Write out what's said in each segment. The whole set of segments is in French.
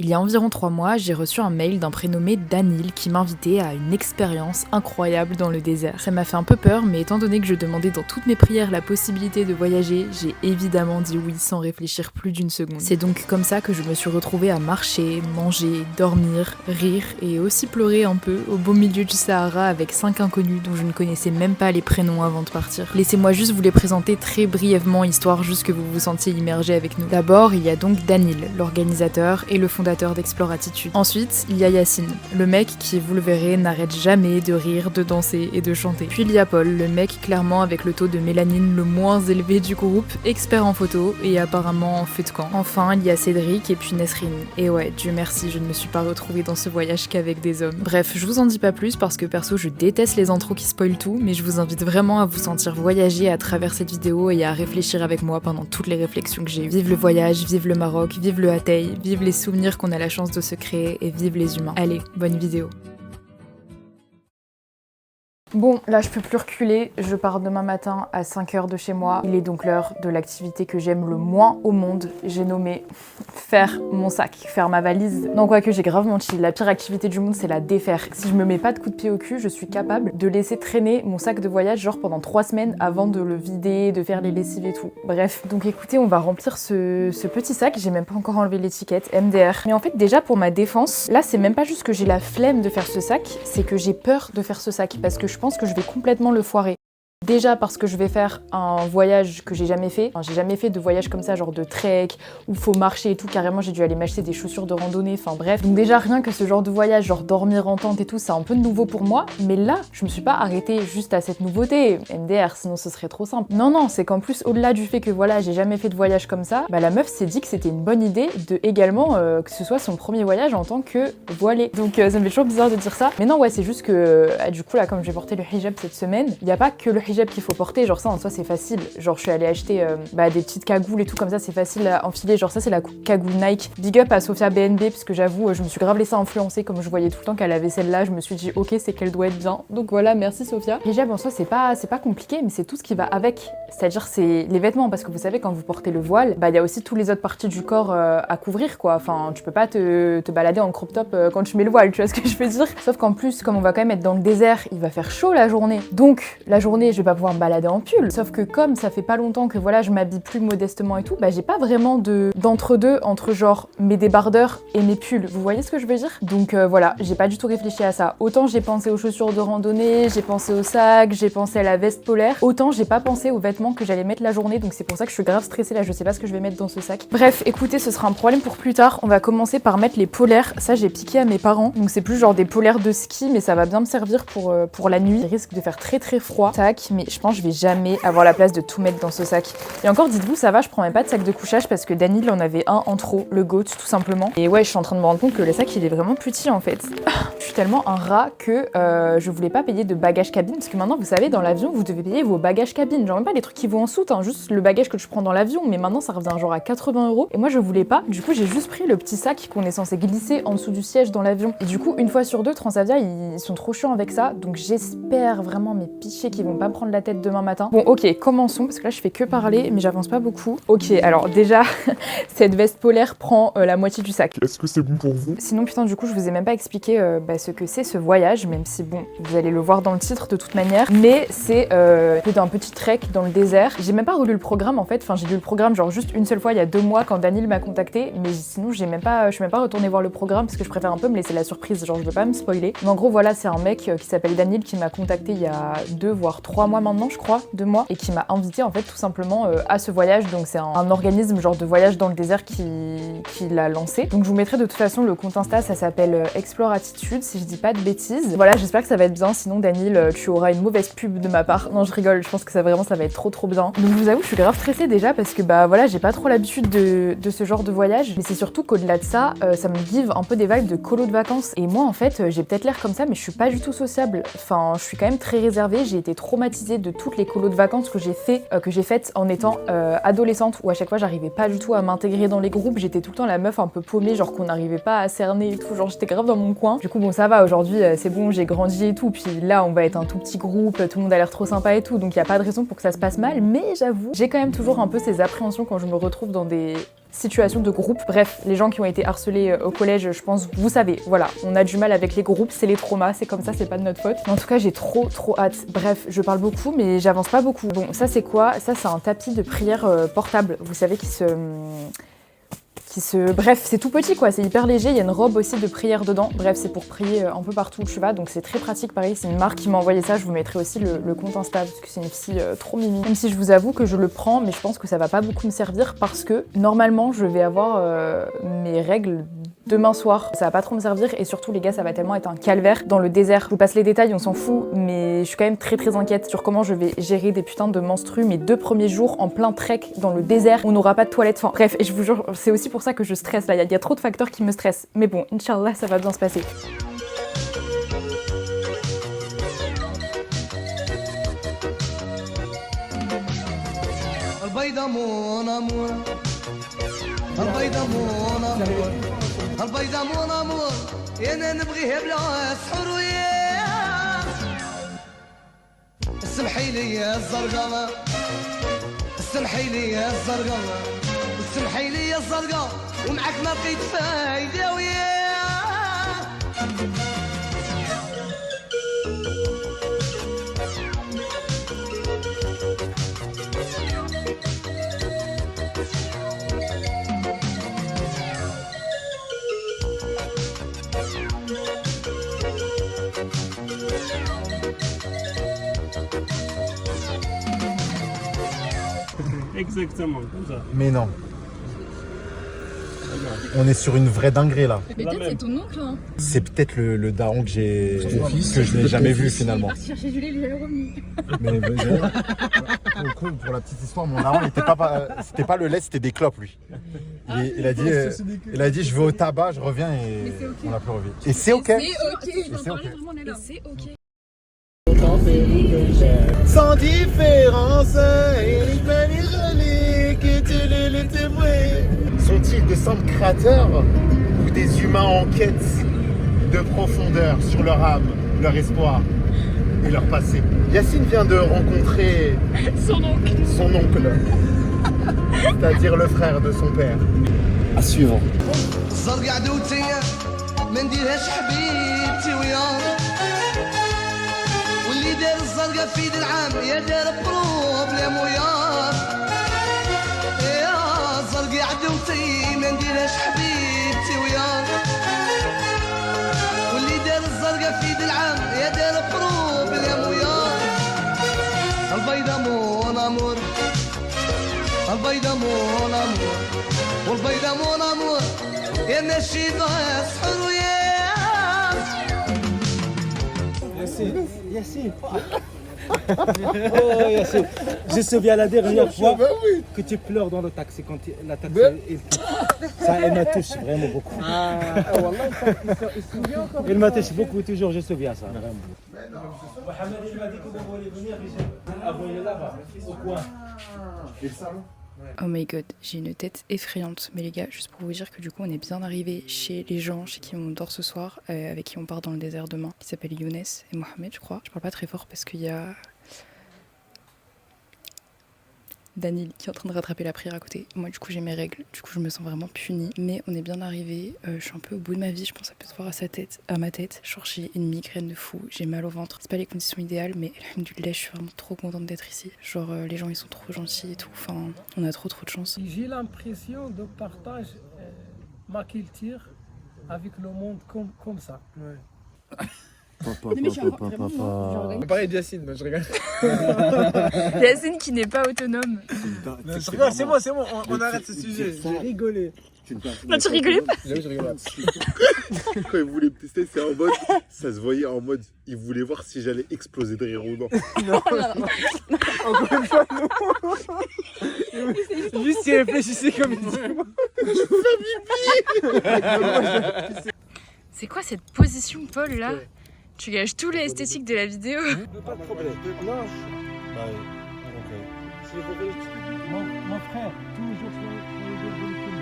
Il y a environ 3 mois, j'ai reçu un mail d'un prénommé Danil qui m'invitait à une expérience incroyable dans le désert. Ça m'a fait un peu peur, mais étant donné que je demandais dans toutes mes prières la possibilité de voyager, j'ai évidemment dit oui sans réfléchir plus d'une seconde. C'est donc comme ça que je me suis retrouvée à marcher, manger, dormir, rire et aussi pleurer un peu au beau milieu du Sahara avec 5 inconnus dont je ne connaissais même pas les prénoms avant de partir. Laissez-moi juste vous les présenter très brièvement, histoire juste que vous vous sentiez immergé avec nous. D'abord, il y a donc Danil, l'organisateur et le fondateur d'Explore-Attitude. Ensuite, il y a Yacine, le mec qui, vous le verrez, n'arrête jamais de rire, de danser et de chanter. Puis il y a Paul, le mec clairement avec le taux de mélanine le moins élevé du groupe, expert en photo et apparemment en feu de camp. Enfin, il y a Cédric et puis Nesrine. Et ouais, Dieu merci, je ne me suis pas retrouvée dans ce voyage qu'avec des hommes. Bref, je vous en dis pas plus parce que perso, je déteste les intros qui spoilent tout, mais je vous invite vraiment à vous sentir voyager à travers cette vidéo et à réfléchir avec moi pendant toutes les réflexions que j'ai eues. Vive le voyage, vive le Maroc, vive le Hatay, vive les souvenirs qu'on a la chance de se créer et vive les humains. Allez, bonne vidéo. Bon, là je peux plus reculer, je pars demain matin à 5h de chez moi. Il est donc l'heure de l'activité que j'aime le moins au monde. J'ai nommé faire mon sac, faire ma valise. Non, quoique j'ai grave menti, la pire activité du monde c'est la défaire. Si je me mets pas de coup de pied au cul, je suis capable de laisser traîner mon sac de voyage genre pendant 3 semaines avant de le vider, de faire les lessives et tout. Bref, donc écoutez, on va remplir ce petit sac, j'ai même pas encore enlevé l'étiquette, MDR. Mais en fait déjà pour ma défense, là c'est même pas juste que j'ai la flemme de faire ce sac, c'est que j'ai peur de faire ce sac parce que je pense que je vais complètement le foirer. Déjà parce que je vais faire un voyage que j'ai jamais fait. Enfin, j'ai jamais fait de voyage comme ça, genre de trek, où faut marcher et tout. Carrément, j'ai dû aller m'acheter des chaussures de randonnée, enfin bref. Donc déjà, rien que ce genre de voyage, genre dormir en tente et tout, c'est un peu nouveau pour moi. Mais là, je me suis pas arrêtée juste à cette nouveauté, MDR, sinon ce serait trop simple. Non, c'est qu'en plus, au-delà du fait que voilà, j'ai jamais fait de voyage comme ça, bah la meuf s'est dit que c'était une bonne idée de également que ce soit son premier voyage en tant que voilée. Donc ça me fait toujours bizarre de dire ça. Mais non, ouais, c'est juste que du coup, là, comme je vais porter le hijab cette semaine, il n'y a pas que le hijab qu'il faut porter, genre ça en soi c'est facile. Genre je suis allée acheter des petites cagoules et tout comme ça, c'est facile à enfiler. Genre ça c'est la cagoule Nike. Big up à Sophia BNB parce que j'avoue je me suis grave laissée influencer, comme je voyais tout le temps qu'elle avait celle-là, je me suis dit ok c'est qu'elle doit être bien. Donc voilà, merci Sophia. Hijab en soi c'est pas compliqué, mais c'est tout ce qui va avec. C'est-à-dire c'est les vêtements, parce que vous savez quand vous portez le voile, il y a aussi toutes les autres parties du corps à couvrir quoi. Enfin tu peux pas te balader en crop top quand tu mets le voile, tu vois ce que je veux dire. Sauf qu'en plus comme on va quand même être dans le désert, il va faire chaud la journée. Donc la journée je vais pas pouvoir me balader en pull. Sauf que comme ça fait pas longtemps que voilà je m'habille plus modestement et tout, j'ai pas vraiment d'entre-deux entre genre mes débardeurs et mes pulls. Vous voyez ce que je veux dire? Donc voilà, j'ai pas du tout réfléchi à ça. Autant j'ai pensé aux chaussures de randonnée, j'ai pensé au sac, j'ai pensé à la veste polaire, autant j'ai pas pensé aux vêtements que j'allais mettre la journée, donc c'est pour ça que je suis grave stressée là, je sais pas ce que je vais mettre dans ce sac. Bref, écoutez, ce sera un problème pour plus tard. On va commencer par mettre les polaires. Ça j'ai piqué à mes parents, donc c'est plus genre des polaires de ski, mais ça va bien me servir pour la nuit. Il risque de faire très froid. Sac, mais je pense que je vais jamais avoir la place de tout mettre dans ce sac. Et encore, dites-vous, ça va, je prends même pas de sac de couchage parce que Danil en avait un en trop, le GOAT tout simplement. Et ouais, je suis en train de me rendre compte que le sac il est vraiment petit en fait. Je suis tellement un rat que je voulais pas payer de bagages cabine, parce que maintenant vous savez dans l'avion vous devez payer vos bagages cabine, genre même pas les trucs qui vont en soute, hein, juste le bagage que tu prends dans l'avion, mais maintenant ça revient genre à 80 €. Et moi je voulais pas, du coup j'ai juste pris le petit sac qu'on est censé glisser en dessous du siège dans l'avion. Et du coup une fois sur deux, Transavia ils sont trop chiants avec ça, donc j'espère vraiment mes pichets qu'ils vont pas me prendre la tête demain matin. Bon ok, commençons, parce que là je fais que parler mais j'avance pas beaucoup. Ok, alors déjà cette veste polaire prend la moitié du sac. Est-ce que c'est bon pour vous? Sinon putain du coup je vous ai même pas expliqué ce que c'est ce voyage, même si bon vous allez le voir dans le titre de toute manière, mais c'est d'un petit trek dans le désert. J'ai même pas relu le programme en fait, enfin j'ai lu le programme genre juste une seule fois il y a 2 mois quand Danil m'a contacté, mais sinon je suis même pas retournée voir le programme parce que je préfère un peu me laisser la surprise, genre je veux pas me spoiler. Mais en gros voilà, c'est un mec qui s'appelle Danil qui m'a contacté il y a 2 voire 3 mois maintenant je crois, 2 mois, et qui m'a invité en fait tout simplement à ce voyage. Donc c'est un organisme genre de voyage dans le désert qui l'a lancé. Donc je vous mettrai de toute façon le compte Insta, ça s'appelle Explore Attitude si je dis pas de bêtises. Voilà, j'espère que ça va être bien, sinon Danil tu auras une mauvaise pub de ma part. Non je rigole, je pense que ça va être trop bien. Donc je vous avoue je suis grave stressée déjà parce que voilà j'ai pas trop l'habitude de ce genre de voyage, mais c'est surtout qu'au-delà de ça, ça me give un peu des vibes de colo de vacances. Et moi en fait j'ai peut-être l'air comme ça mais je suis pas du tout sociable. Enfin je suis quand même très réservée, j'ai été traumatisée de toutes les colos de vacances que j'ai faites en étant adolescente, où à chaque fois j'arrivais pas du tout à m'intégrer dans les groupes, j'étais tout le temps la meuf un peu paumée, genre qu'on n'arrivait pas à cerner et tout, genre j'étais grave dans mon coin. Du coup bon ça va, aujourd'hui c'est bon, j'ai grandi et tout, puis là on va être un tout petit groupe, tout le monde a l'air trop sympa et tout, donc il y a pas de raison pour que ça se passe mal, mais j'avoue, j'ai quand même toujours un peu ces appréhensions quand je me retrouve dans des situation de groupe. Bref, les gens qui ont été harcelés au collège, je pense, vous savez, voilà, on a du mal avec les groupes, c'est les traumas, c'est comme ça, c'est pas de notre faute. Mais en tout cas, j'ai trop hâte. Bref, je parle beaucoup, mais j'avance pas beaucoup. Bon, ça c'est quoi? Ça c'est un tapis de prière portable, vous savez, Bref, c'est tout petit quoi, c'est hyper léger, il y a une robe aussi de prière dedans. Bref, c'est pour prier un peu partout où tu vas, donc c'est très pratique. Pareil, c'est une marque qui m'a envoyé ça, je vous mettrai aussi le compte Insta, parce que c'est une fille trop mimi. Même si je vous avoue que je le prends, mais je pense que ça va pas beaucoup me servir, parce que normalement, je vais avoir mes règles demain soir. Ça va pas trop me servir, et surtout les gars, ça va tellement être un calvaire dans le désert. Je vous passe les détails, on s'en fout, mais je suis quand même très inquiète sur comment je vais gérer des putains de menstrues mes 2 premiers jours en plein trek dans le désert. On n'aura pas de toilette. Enfin bref, et je vous jure, c'est aussi pour ça que je stresse là. Il y a trop de facteurs qui me stressent. Mais bon, Inch'Allah, ça va bien se passer. البيضة مون امور انا نبغيها بلا سحور وياه اسمحي لي يا الزرقاء اسمحي لي يا الزرقاء اسمحي لي يا الزرقاء ومعك ما لقيت فايدة وياه Exactement, comme ça. Mais non. On est sur une vraie dinguerie là. Mais peut-être c'est ton oncle, hein. C'est peut-être le daron que je n'ai jamais vu finalement. Il est parti chercher Julie, il lui a remis. Mais pour la petite histoire, mon daron c'était pas le lait, c'était des clopes lui. Il a dit je vais au tabac, je reviens et on l'a plus revu. Et c'est ok. C'est ok. C'est ok. Sans différence, les témoins. Sont-ils des simples créateurs ou des humains en quête de profondeur sur leur âme, leur espoir et leur passé? Yacine vient de rencontrer son oncle, c'est-à-dire le frère de son père. À suivre. واللي دار الزرقاء في يد العام يا دار بروبليم وياه يا زرقاء عدوتي ما نديرهاش حبيبتي وياه واللي دار الزرقاء في يد العام يا دار بروبليم وياه البيضة مون امور البيضة مون امور والبيضة مون امور يا ماشي سحر وياه Yassine. Oh Yassine. Je me souviens la dernière fois que tu pleures dans le taxi quand la taxi ça elle me touche vraiment beaucoup. Elle me touche beaucoup toujours, je me souviens ça vraiment. Mohamed il m'a dit que vous voulez venir avant il est là-bas au coin. Et le salon? Oh my god, j'ai une tête effrayante. Mais les gars, juste pour vous dire que du coup on est bien arrivé chez les gens chez qui on dort ce soir, avec qui on part dans le désert demain, qui s'appellent Younes et Mohamed je crois. Je parle pas très fort parce qu'il y a Daniel qui est en train de rattraper la prière à côté. Moi du coup j'ai mes règles, du coup je me sens vraiment punie. Mais on est bien arrivé, je suis un peu au bout de ma vie, je pense que ça peut se voir à ma tête. Genre j'ai une migraine de fou, j'ai mal au ventre. C'est pas les conditions idéales mais alhamdoulilah, je suis vraiment trop contente d'être ici. Genre les gens ils sont trop gentils et tout, enfin on a trop de chance. J'ai l'impression de partager ma culture avec le monde comme ça. Ouais. Pareil de Yacine, moi je rigole. Yacine qui n'est pas autonome. C'est bon, on arrête ce sujet. J'ai rigolé. Non, tu rigolais pas? Là, je rigole. Quand il voulait me tester, c'est en mode, ça se voyait en mode, il voulait voir si j'allais exploser de rire ou non. Encore une fois, non. Juste il réfléchissait comme il dit. C'est quoi cette position Paul là? Tu gâches tout l'esthétique de la vidéo. Pas de problème. Non. Mon frère, toujours sur le film.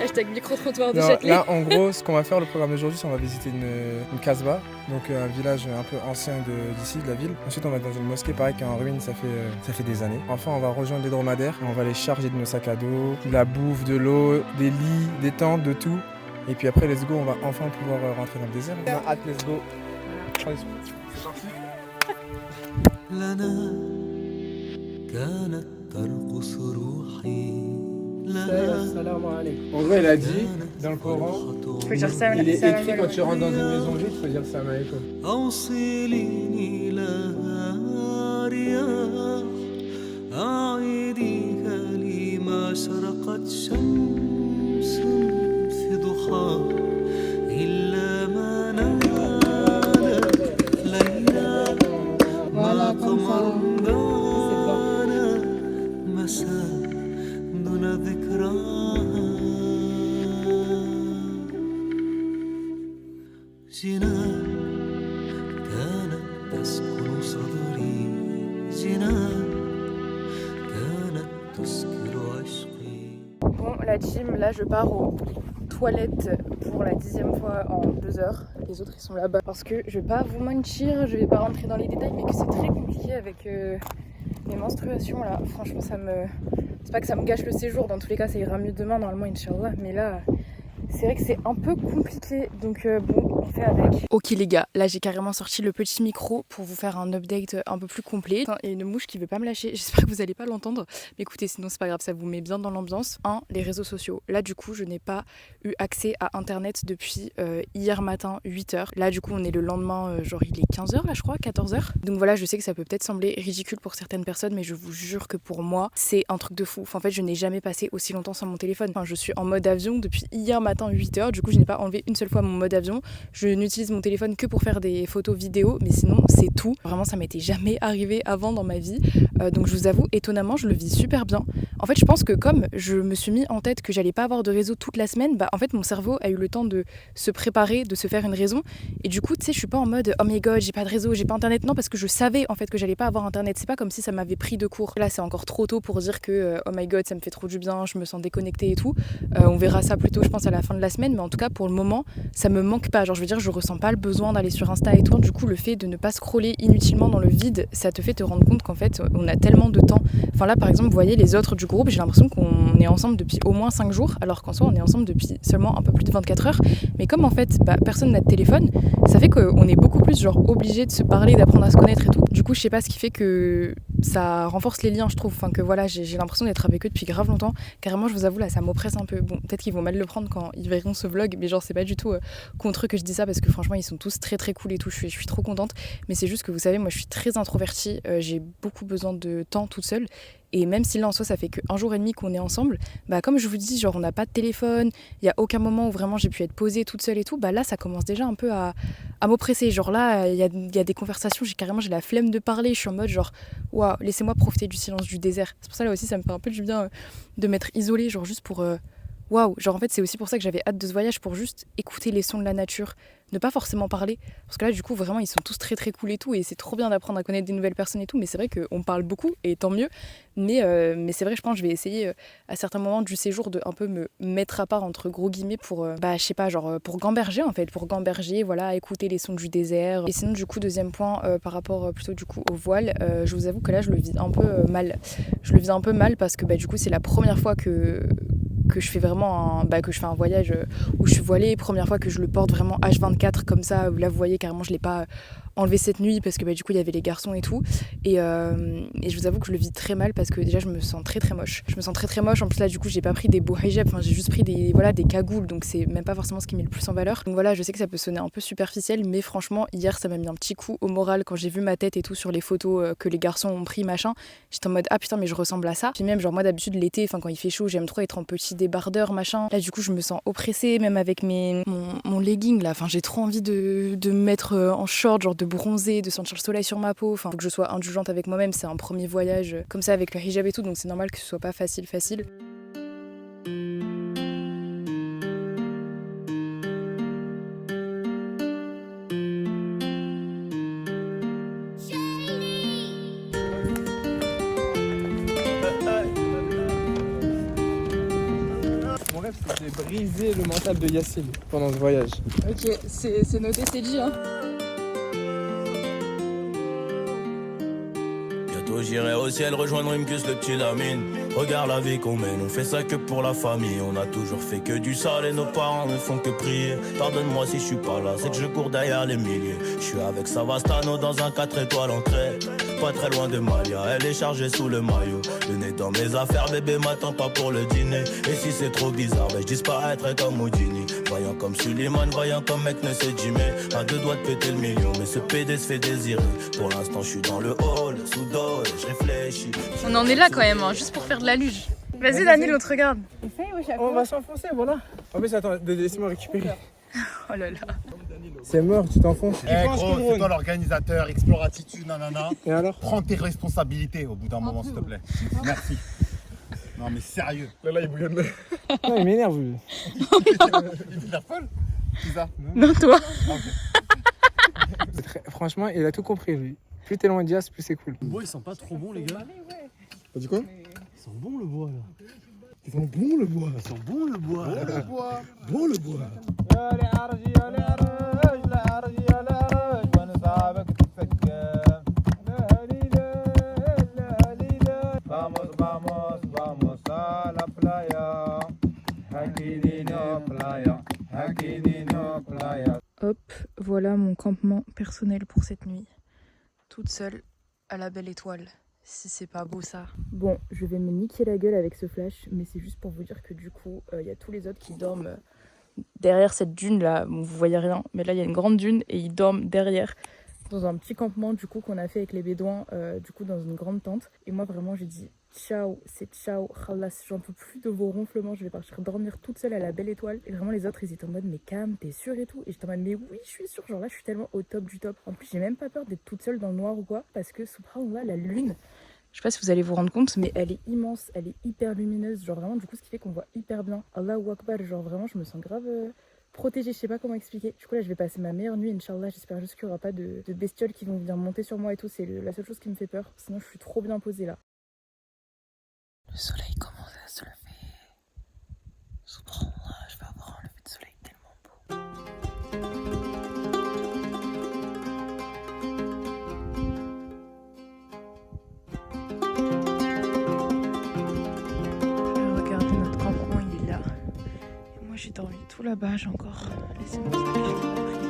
Hashtag micro-trottoir de Non, Châtelet. là, en gros, ce qu'on va faire, le programme d'aujourd'hui, c'est on va visiter une casbah, donc un village un peu ancien d'ici, de la ville. Ensuite, on va dans une mosquée, pareil, qui est en ruine, ça fait des années. Enfin, on va rejoindre les dromadaires, on va les charger de nos sacs à dos, de la bouffe, de l'eau, des lits, des tentes, de tout. Et puis après, let's go, on va enfin pouvoir rentrer dans le désert. On a hâte, let's go. C'est parti. Salam alaikum. En gros, il a dit, dans le Coran, Faut dire ça, il est écrit quand tu rentres dans une maison vide, il faut dire salam alaikum. أوصليني لها رياح أعيديها لي ما شرقت شمس في ضحاها إلا ما نالت ليلى ما قمر بان مساء دون ذكراها جنان كانت تسكن صدري جنان كانت تسكر عشقي. Bon, la team, là je pars aux toilettes pour la 10e fois en 2 heures. Les autres ils sont là-bas. Parce que je vais pas vous mentir, je vais pas rentrer dans les détails, mais que c'est très compliqué avec mes menstruations là. Franchement, c'est pas que ça me gâche le séjour, dans tous les cas ça ira mieux demain normalement, Inch'Allah. Mais là, c'est vrai que c'est un peu compliqué, donc bon, on fait avec. Ok les gars, là j'ai carrément sorti le petit micro pour vous faire un update un peu plus complet. Il y a une mouche qui veut pas me lâcher, j'espère que vous allez pas l'entendre. Mais écoutez, sinon c'est pas grave, ça vous met bien dans l'ambiance. Les réseaux sociaux. Là du coup, je n'ai pas eu accès à internet depuis hier matin 8h. Là du coup, on est le lendemain, genre il est 15h là je crois, 14h. Donc voilà, je sais que ça peut peut-être sembler ridicule pour certaines personnes, mais je vous jure que pour moi, c'est un truc de fou. Enfin, en fait, je n'ai jamais passé aussi longtemps sans mon téléphone. Enfin, je suis en mode avion depuis hier matin 8h, du coup je n'ai pas enlevé une seule fois mon mode avion. Je n'utilise mon téléphone que pour faire des photos vidéo, mais sinon c'est tout. Vraiment ça m'était jamais arrivé avant dans ma vie, donc je vous avoue, étonnamment je le vis super bien. En fait je pense que comme je me suis mis en tête que j'allais pas avoir de réseau toute la semaine, bah en fait mon cerveau a eu le temps de se préparer, de se faire une raison, et du coup tu sais je suis pas en mode oh my god j'ai pas de réseau, j'ai pas internet, non, parce que je savais en fait que j'allais pas avoir internet. C'est pas comme si ça m'avait pris de court. Là c'est encore trop tôt pour dire que oh my god ça me fait trop du bien, je me sens déconnectée et tout. On verra ça plutôt je pense à la fin de la semaine, mais en tout cas pour le moment ça me manque pas. Genre je veux dire, je ressens pas le besoin d'aller sur Insta et tout. Du coup le fait de ne pas scroller inutilement dans le vide, ça te fait te rendre compte qu'en fait on a tellement de temps. Enfin là par exemple vous voyez les autres du groupe, j'ai l'impression qu'on est ensemble depuis au moins 5 jours, alors qu'en soi on est ensemble depuis seulement un peu plus de 24 heures. Mais comme en fait personne n'a de téléphone, ça fait qu'on est beaucoup plus genre obligé de se parler, d'apprendre à se connaître et tout. Du coup je sais pas, ce qui fait que ça renforce les liens je trouve. Enfin que voilà, j'ai l'impression d'être avec eux depuis grave longtemps. Carrément je vous avoue là ça m'oppresse un peu. Bon peut-être qu'ils vont mal le prendre quand ils verront ce vlog, mais genre c'est pas du tout contre eux que je dis ça, parce que franchement ils sont tous très très cool et tout, je suis trop contente. Mais c'est juste que vous savez, moi je suis très introvertie, j'ai beaucoup besoin de temps toute seule. Et même si là en soi ça fait qu'un jour et demi qu'on est ensemble, bah comme je vous dis, genre on n'a pas de téléphone, il y a aucun moment où vraiment j'ai pu être posée toute seule et tout, bah là ça commence déjà un peu à m'oppresser. Genre là il y a des conversations, j'ai la flemme de parler, je suis en mode genre waouh, laissez-moi profiter du silence du désert. C'est pour ça là aussi ça me fait un peu du bien de m'être isolée, genre juste pour waouh, genre en fait c'est aussi pour ça que j'avais hâte de ce voyage, pour juste écouter les sons de la nature, ne pas forcément parler, parce que là du coup vraiment ils sont tous très très cool et tout, et c'est trop bien d'apprendre à connaître des nouvelles personnes et tout, mais c'est vrai qu'on parle beaucoup et tant mieux, mais c'est vrai, je pense que je vais essayer à certains moments du séjour de un peu me mettre à part entre gros guillemets pour je sais pas, genre pour gamberger en fait, voilà, écouter les sons du désert. Et sinon du coup deuxième point par rapport plutôt du coup au voile, je vous avoue que là je le vis un peu mal. Je le vis un peu mal parce que du coup c'est la première fois que je fais vraiment que je fais un voyage où je suis voilée, première fois que je le porte vraiment H24 comme ça. Là vous voyez carrément je l'ai pas enlevé cette nuit parce que du coup il y avait les garçons et tout, et je vous avoue que je le vis très mal parce que déjà je me sens très très moche. En plus là du coup j'ai pas pris des beaux hijabs, j'ai juste pris des cagoules, donc c'est même pas forcément ce qui met le plus en valeur. Donc voilà, je sais que ça peut sonner un peu superficiel, mais franchement hier ça m'a mis un petit coup au moral quand j'ai vu ma tête et tout sur les photos que les garçons ont pris machin. J'étais en mode ah putain mais je ressemble à ça. Puis même genre moi d'habitude l'été, quand il fait chaud j'aime trop être en petit débardeur machin. Là du coup je me sens oppressée même avec mon legging là, j'ai trop envie de me mettre en short, genre de bronzer, de sentir le soleil sur ma peau. Faut que je sois indulgente avec moi-même, c'est un premier voyage comme ça avec le hijab et tout, donc c'est normal que ce soit pas facile. Mon rêve c'est de briser le mental de Yacine pendant ce voyage. Ok, c'est noté, c'est dit. Hein. Bientôt j'irai au ciel rejoindre Imkus, le petit Lamine. Regarde la vie qu'on mène, on fait ça que pour la famille. On a toujours fait que du sale et nos parents ne font que prier. Pardonne-moi si je suis pas là, c'est que je cours derrière les milliers. Je suis avec Savastano dans un 4 étoiles entrée. Pas très loin de Malia, elle est chargée sous le maillot. Le nez dans mes affaires, bébé m'attend pas pour le dîner. Et si c'est trop bizarre, je disparaîtrai comme Houdini. Voyant comme Suleiman, voyant comme mec ne sait Jimmy. À deux doigts de péter le million, mais ce PD se fait désirer. Pour l'instant je suis dans le hall, sous dos, je réfléchis. On en est là quand même, hein, juste pour faire de la luge. Vas-y Daniel, on te regarde. On va s'enfoncer, voilà. En plus, attends, laisse-moi récupérer. Oh là là. C'est mort, tu t'enfonces. Eh gros, c'est toi l'organisateur, Exploratitude, nanana. Et alors? Prends tes responsabilités au bout d'un moment, s'il te plaît. Merci. Non mais sérieux. Là, il bouillonne. Non, il m'énerve, lui. Il est la folle. C'est ça? Non, toi. Franchement, il a tout compris, lui. Plus t'es loin de Diaz, plus c'est cool. Le bois, ils sont pas trop bons, les gars. T'as dit quoi? Ils sont bons, le bois, là. Ils sont bons, le bois. Ils sont bons, le bois. Bon, le bois. Hop, voilà mon campement personnel pour cette nuit. Toute seule, à la belle étoile. Si c'est pas beau ça. Bon, je vais me niquer la gueule avec ce flash, mais c'est juste pour vous dire que du coup, y a tous les autres qui dorment derrière cette dune là. Bon, vous voyez rien, mais là il y a une grande dune et ils dorment derrière. Dans un petit campement du coup qu'on a fait avec les bédouins, du coup dans une grande tente. Et moi vraiment j'ai dit ciao, c'est ciao, khalas, j'en peux plus de vos ronflements, je vais partir dormir toute seule à la belle étoile. Et vraiment les autres ils étaient en mode mais Cam, t'es sûre et tout? Et j'étais en mode mais oui je suis sûre, genre là je suis tellement au top du top. En plus j'ai même pas peur d'être toute seule dans le noir ou quoi, parce que subhanallah la lune, je sais pas si vous allez vous rendre compte, mais elle est immense, elle est hyper lumineuse, genre vraiment du coup ce qui fait qu'on voit hyper bien. Allahu Akbar, genre vraiment je me sens grave... protégée, je sais pas comment expliquer. Du coup là je vais passer ma meilleure nuit, Inch'Allah, j'espère juste qu'il y aura pas de bestioles qui vont venir monter sur moi et tout, c'est la seule chose qui me fait peur, sinon je suis trop bien posée là. Le soleil commence à se lever. Subhanallah, je vais avoir un lever de soleil tellement beau. Regardez notre campement, il est là. Et moi j'ai dormi tout là-bas, j'ai encore laissé mon sac, je l'ai pas pris.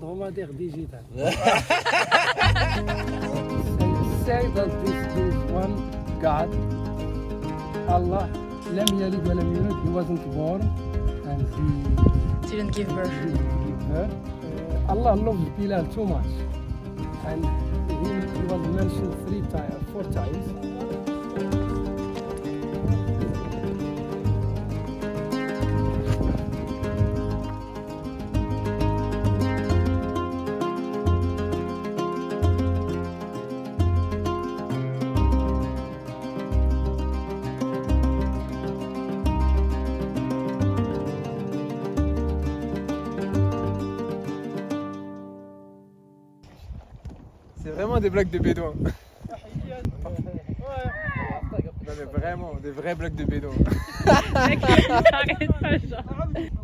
Dromadaire digital. Say that this is one God, Allah, lam yalid wa lam yulad, he wasn't born and he Didn't give birth. didn't give birth. Allah loves Bilal too much and he was mentioned 4 times. C'est vraiment des blagues de bédouins. Non mais vraiment, des vrais blagues de bédouins. Arrête pas, genre.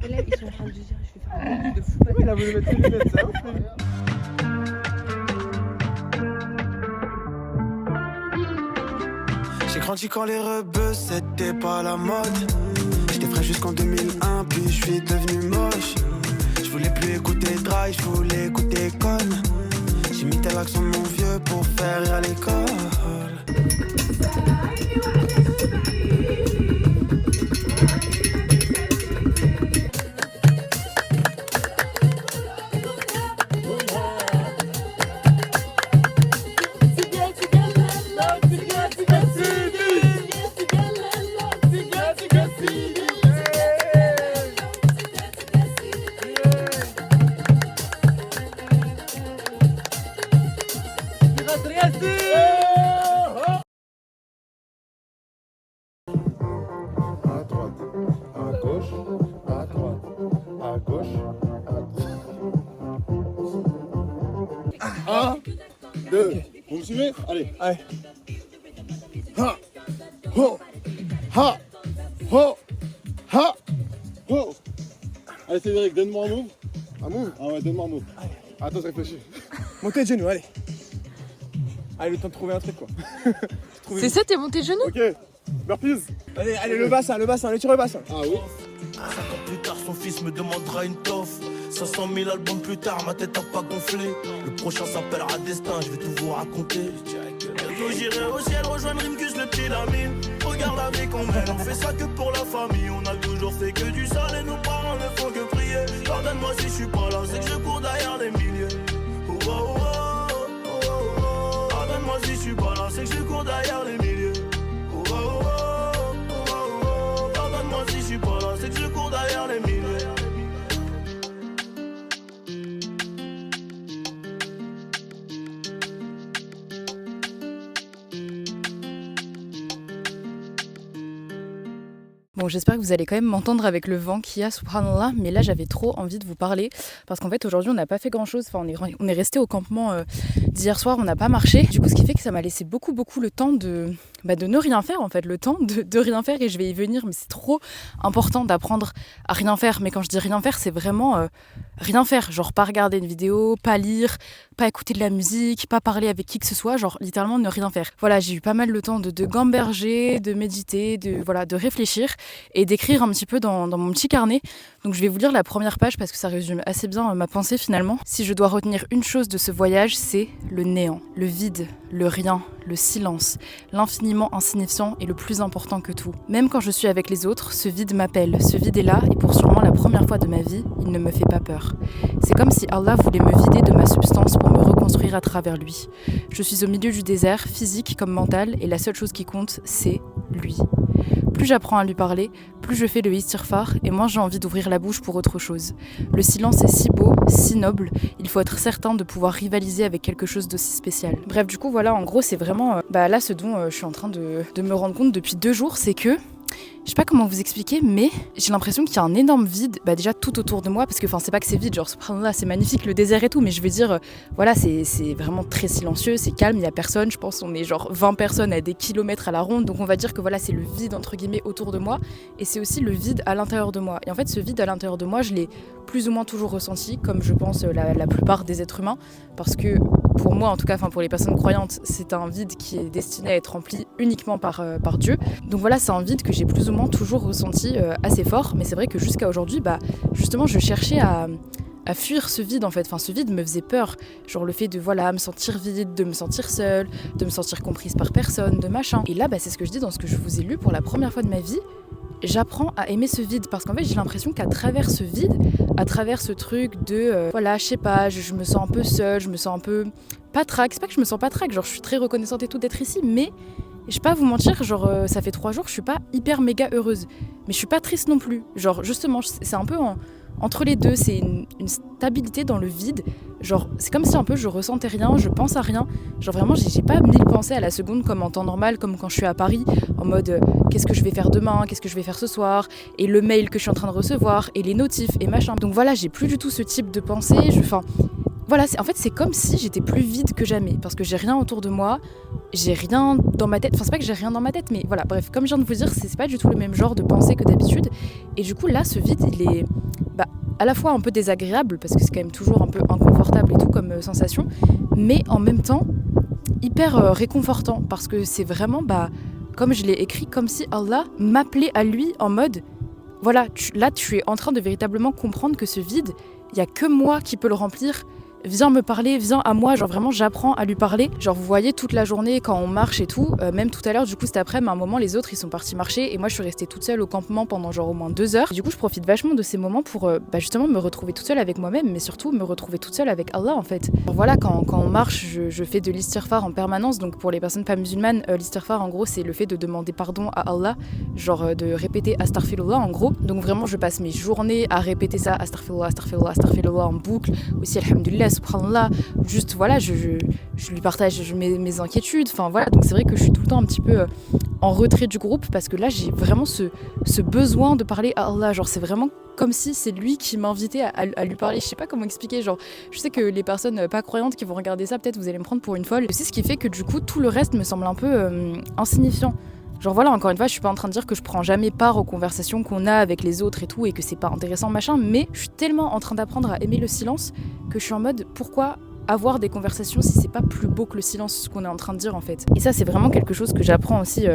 Et là, ils sont en train de dire, je vais faire un de fou. Il a voulu mettre ses lunettes, ça ouf. J'ai grandi quand les rebeux c'était pas la mode. J'étais frais jusqu'en 2001 puis je suis devenu moche. Je voulais plus écouter Dry, je voulais écouter Con. J'imitais l'accent de mon vieux pour faire rire à l'école. 2. Vous me suivez? Allez. Allez. Ha, ho, ha, ho, ha, ho. Allez Cédric, donne-moi un move. Un move? Ah ouais, donne-moi un move. Allez. Attends, je réfléchis. Montez de genoux, allez. Allez, le temps de trouver un truc quoi. C'est ça, t'es monté de genoux? Ok, burpees. Allez, le bassin, allez, tire le bassin. Ah oui. 5 ans plus tard, son fils me demandera une toffe. 500 000 albums plus tard, ma tête a pas gonflé. Le prochain s'appellera Destin, je vais tout vous raconter. Bientôt j'irai au ciel rejoindre Rimkus, le petit Lamine. Regarde la vie qu'on mène, on fait ça que pour la famille. On a toujours fait que du sale et nos parents ne font que prier. Pardonne-moi si je suis pas là, c'est que je cours derrière les milliers. Oh, oh, oh, oh, oh, oh. Pardonne-moi si je suis pas là, c'est que je cours derrière les milliers. Oh, oh, oh, oh, oh, oh. Pardonne-moi si je suis pas là, c'est que je cours derrière les milliers. Bon, j'espère que vous allez quand même m'entendre avec le vent qu'il y a, subhanallah, mais là j'avais trop envie de vous parler parce qu'en fait aujourd'hui on n'a pas fait grand chose, enfin on est resté au campement d'hier soir, on n'a pas marché, du coup ce qui fait que ça m'a laissé beaucoup le temps de ne rien faire en fait, le temps de rien faire, et je vais y venir, mais c'est trop important d'apprendre à rien faire. Mais quand je dis rien faire, c'est vraiment rien faire, genre pas regarder une vidéo, pas lire, pas écouter de la musique, pas parler avec qui que ce soit, genre littéralement ne rien faire. Voilà, j'ai eu pas mal le temps de gamberger, de méditer, de réfléchir et d'écrire un petit peu dans mon petit carnet. Donc je vais vous lire la première page parce que ça résume assez bien ma pensée finalement. Si je dois retenir une chose de ce voyage, c'est le néant, le vide, le rien, le silence, l'infiniment insignifiant est le plus important que tout. Même quand je suis avec les autres, ce vide m'appelle, ce vide est là et pour sûrement la première fois de ma vie, il ne me fait pas peur. C'est comme si Allah voulait me vider de ma substance pour me reconstruire à travers lui. Je suis au milieu du désert, physique comme mental, et la seule chose qui compte, c'est lui. Plus j'apprends à lui parler, plus je fais le istighfar et moins j'ai envie d'ouvrir la bouche pour autre chose. Le silence est si beau, si noble, il faut être certain de pouvoir rivaliser avec quelque chose d'aussi spécial. Bref, du coup, voilà, en gros, c'est vraiment là ce dont je suis en train de me rendre compte depuis 2 jours, c'est que je sais pas comment vous expliquer, mais j'ai l'impression qu'il y a un énorme vide, déjà tout autour de moi, parce que c'est pas que c'est vide, genre subhanallah, c'est magnifique le désert et tout, mais je veux dire, voilà, c'est vraiment très silencieux, c'est calme, il y a personne, je pense on est genre 20 personnes à des kilomètres à la ronde, donc on va dire que voilà, c'est le vide entre guillemets autour de moi, et c'est aussi le vide à l'intérieur de moi. Et en fait, ce vide à l'intérieur de moi, je l'ai plus ou moins toujours ressenti, comme je pense la plupart des êtres humains, parce que pour moi, en tout cas, pour les personnes croyantes, c'est un vide qui est destiné à être rempli uniquement par Dieu. Donc voilà, c'est un vide que j'ai plus ou moins toujours ressenti assez fort, mais c'est vrai que jusqu'à aujourd'hui, justement, je cherchais à fuir ce vide en fait. Enfin, ce vide me faisait peur, genre le fait de me sentir vide, de me sentir seule, de me sentir comprise par personne, de machin. Et là, c'est ce que je dis dans ce que je vous ai lu pour la première fois de ma vie. J'apprends à aimer ce vide parce qu'en fait j'ai l'impression qu'à travers ce vide, à travers ce truc de je sais pas, je me sens un peu seule, je me sens un peu patraque. C'est pas que je me sens patraque, genre je suis très reconnaissante et tout d'être ici, mais je vais pas vous mentir, genre ça fait 3 jours, je suis pas hyper méga heureuse, mais je suis pas triste non plus. Genre justement, c'est un peu entre les deux, c'est une stabilité dans le vide. Genre c'est comme si un peu je ressentais rien, je pense à rien. Genre vraiment j'ai pas 1000 pensées à la seconde comme en temps normal, comme quand je suis à Paris, en mode qu'est-ce que je vais faire demain, qu'est-ce que je vais faire ce soir, et le mail que je suis en train de recevoir, et les notifs, et machin. Donc voilà, j'ai plus du tout ce type de pensée. Voilà, c'est comme si j'étais plus vide que jamais, parce que j'ai rien autour de moi, j'ai rien dans ma tête, c'est pas que j'ai rien dans ma tête, mais voilà, bref, comme je viens de vous dire, c'est pas du tout le même genre de pensée que d'habitude, et du coup là, ce vide, il est à la fois un peu désagréable, parce que c'est quand même toujours un peu inconfortable et tout comme sensation, mais en même temps, hyper réconfortant, parce que c'est vraiment, comme je l'ai écrit, comme si Allah m'appelait à lui en mode, voilà, tu es en train de véritablement comprendre que ce vide, il y a que moi qui peux le remplir. Viens me parler, viens à moi, genre vraiment j'apprends à lui parler. Genre vous voyez toute la journée quand on marche et tout, même tout à l'heure du coup cet après-midi, à un moment les autres ils sont partis marcher et moi je suis restée toute seule au campement pendant genre au moins 2 heures. Et du coup je profite vachement de ces moments pour justement me retrouver toute seule avec moi-même, mais surtout me retrouver toute seule avec Allah en fait. Alors voilà, quand on marche, je fais de l'istighfar en permanence, donc pour les personnes pas musulmanes, l'istighfar en gros c'est le fait de demander pardon à Allah, genre de répéter astaghfirullah en gros. Donc vraiment je passe mes journées à répéter ça, astaghfirullah, astaghfirullah, astaghfirullah en boucle, aussi alhamdulillah, subhanallah, juste voilà, je lui partage mes inquiétudes, enfin voilà, donc c'est vrai que je suis tout le temps un petit peu en retrait du groupe parce que là j'ai vraiment ce besoin de parler à Allah, genre c'est vraiment comme si c'est lui qui m'invitait à lui parler, je sais pas comment expliquer, genre je sais que les personnes pas croyantes qui vont regarder ça, peut-être vous allez me prendre pour une folle, c'est ce qui fait que du coup tout le reste me semble un peu insignifiant. Genre voilà, encore une fois, je suis pas en train de dire que je prends jamais part aux conversations qu'on a avec les autres et tout, et que c'est pas intéressant, machin, mais je suis tellement en train d'apprendre à aimer le silence que je suis en mode, pourquoi avoir des conversations si c'est pas plus beau que le silence, ce qu'on est en train de dire en fait. Et ça c'est vraiment quelque chose que j'apprends aussi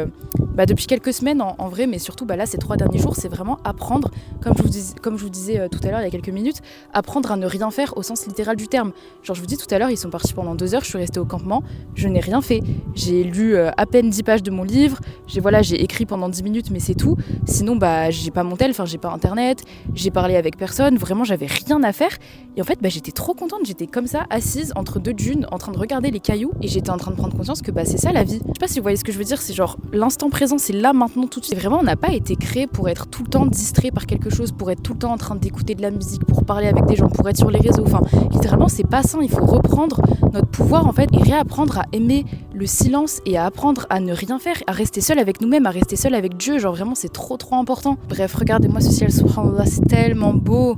depuis quelques semaines en vrai, mais surtout là ces 3 derniers jours, c'est vraiment apprendre, comme je vous disais tout à l'heure il y a quelques minutes, apprendre à ne rien faire au sens littéral du terme. Genre je vous dis tout à l'heure, ils sont partis pendant 2 heures, je suis restée au campement, je n'ai rien fait. J'ai lu à peine 10 pages de mon livre, j'ai écrit pendant 10 minutes mais c'est tout. Sinon j'ai pas mon tel, j'ai pas internet, j'ai parlé avec personne, vraiment j'avais rien à faire. Et en fait j'étais trop contente, j'étais comme ça, assise entre 2 dunes, en train de regarder les cailloux, et j'étais en train de prendre conscience que c'est ça la vie. Je sais pas si vous voyez ce que je veux dire, c'est genre l'instant présent, c'est là maintenant tout de suite. Et vraiment on n'a pas été créé pour être tout le temps distrait par quelque chose, pour être tout le temps en train d'écouter de la musique, pour parler avec des gens, pour être sur les réseaux, enfin littéralement c'est pas sain, il faut reprendre notre pouvoir en fait et réapprendre à aimer le silence et à apprendre à ne rien faire, à rester seul avec nous-mêmes, à rester seul avec Dieu, genre vraiment c'est trop important. Bref, regardez-moi ce ciel, subhanallah, c'est tellement beau.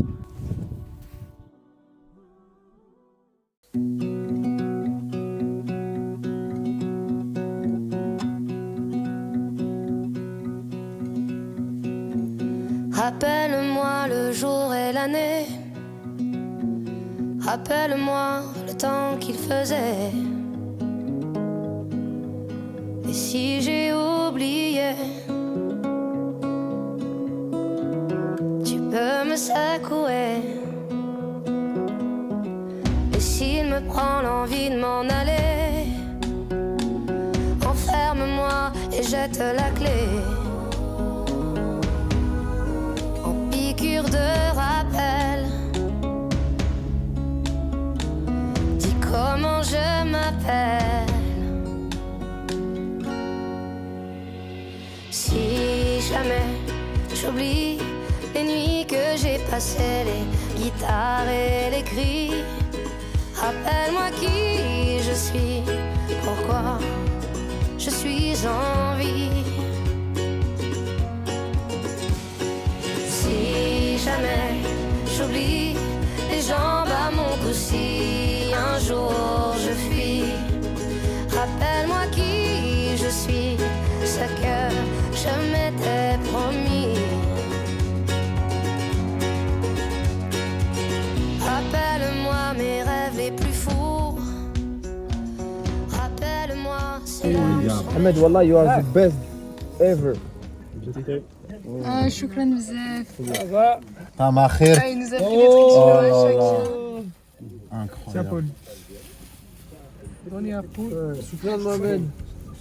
Rappelle-moi le jour et l'année, rappelle-moi le temps qu'il faisait. Et si j'ai oublié, tu peux me secouer. Et s'il me prend l'envie de m'en aller, enferme-moi et jette la clé. De rappel, dis comment je m'appelle. Si jamais j'oublie les nuits que j'ai passées, les guitares et les cris, rappelle-moi qui je suis, pourquoi je suis en vie. Jamais j'oublie les jambes à mon cou si un jour je fuis. Rappelle-moi qui je suis, ce que je m'étais promis. Rappelle-moi mes rêves les plus fous. Rappelle-moi c'est Ahmed, wallah, you are the best ever. شكرا بزاف. طعمها خير. Il nous a fait des trucs sur chacun. Incroyable.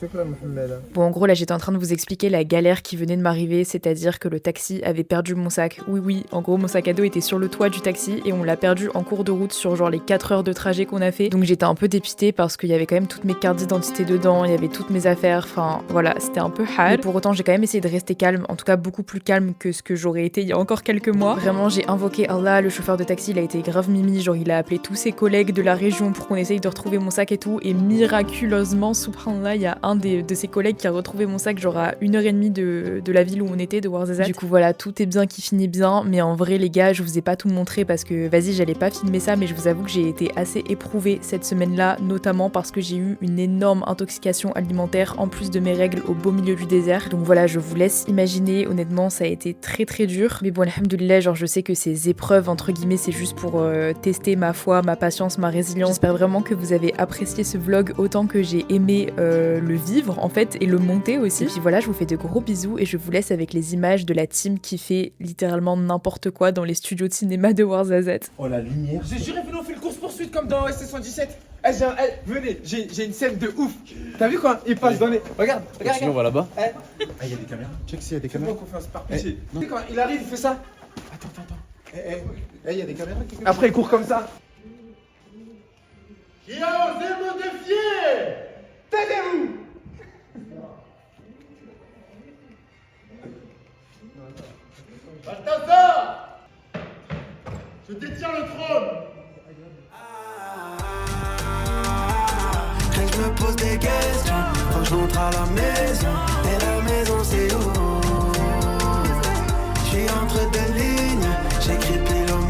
شكرا محمد. Bon, en gros, là, j'étais en train de vous expliquer la galère qui venait de m'arriver, c'est-à-dire que le taxi avait perdu mon sac. Oui, en gros, mon sac à dos était sur le toit du taxi et on l'a perdu en cours de route sur genre les 4 heures de trajet qu'on a fait. Donc j'étais un peu dépitée parce qu'il y avait quand même toutes mes cartes d'identité dedans, il y avait toutes mes affaires, enfin voilà, c'était un peu hard. Pour autant, j'ai quand même essayé de rester calme, en tout cas beaucoup plus calme que ce que j'aurais été il y a encore quelques mois. Vraiment, j'ai invoqué Allah, le chauffeur de taxi, il a été grave mimi, genre il a appelé tous ses collègues de la région pour qu'on essaye de retrouver mon sac et tout, et miraculeusement, subhanallah, il y a un de ses collègues qui a retrouvé mon sac genre à 1h30 de la ville où on était, de Ouarzazate. Du coup voilà, tout est bien qui finit bien, mais en vrai les gars, je vous ai pas tout montré parce que vas-y, j'allais pas filmer ça, mais je vous avoue que j'ai été assez éprouvée cette semaine-là, notamment parce que j'ai eu une énorme intoxication alimentaire en plus de mes règles au beau milieu du désert. Donc voilà, je vous laisse imaginer, honnêtement ça a été très très dur, mais bon alhamdoulilah, genre je sais que ces épreuves entre guillemets c'est juste pour tester ma foi, ma patience, ma résilience. J'espère vraiment que vous avez apprécié ce vlog autant que j'ai aimé le vivre en fait et le monter aussi. Et puis voilà, je vous fais de gros bisous et je vous laisse avec les images de la team qui fait littéralement n'importe quoi dans les studios de cinéma de Ouarzazate. Oh la lumière. J'ai juré, venez on fait le course-poursuite comme dans ST117. Venez, j'ai une scène de ouf. T'as vu quoi? Il passe dans les... Regarde. Sinon on va là-bas. Ah, il y a des caméras. Check s'il y a des caméras. Quand il arrive, il fait ça. Attends. Il y a des caméras. Après, il court comme ça. Qui a osé me défier? Taisez-vous! Balthazar! Je détiens le trône! pose des questions. Faut que je rentre à la maison. Et la maison c'est où? J'suis entre deux lignes, j'écris pile au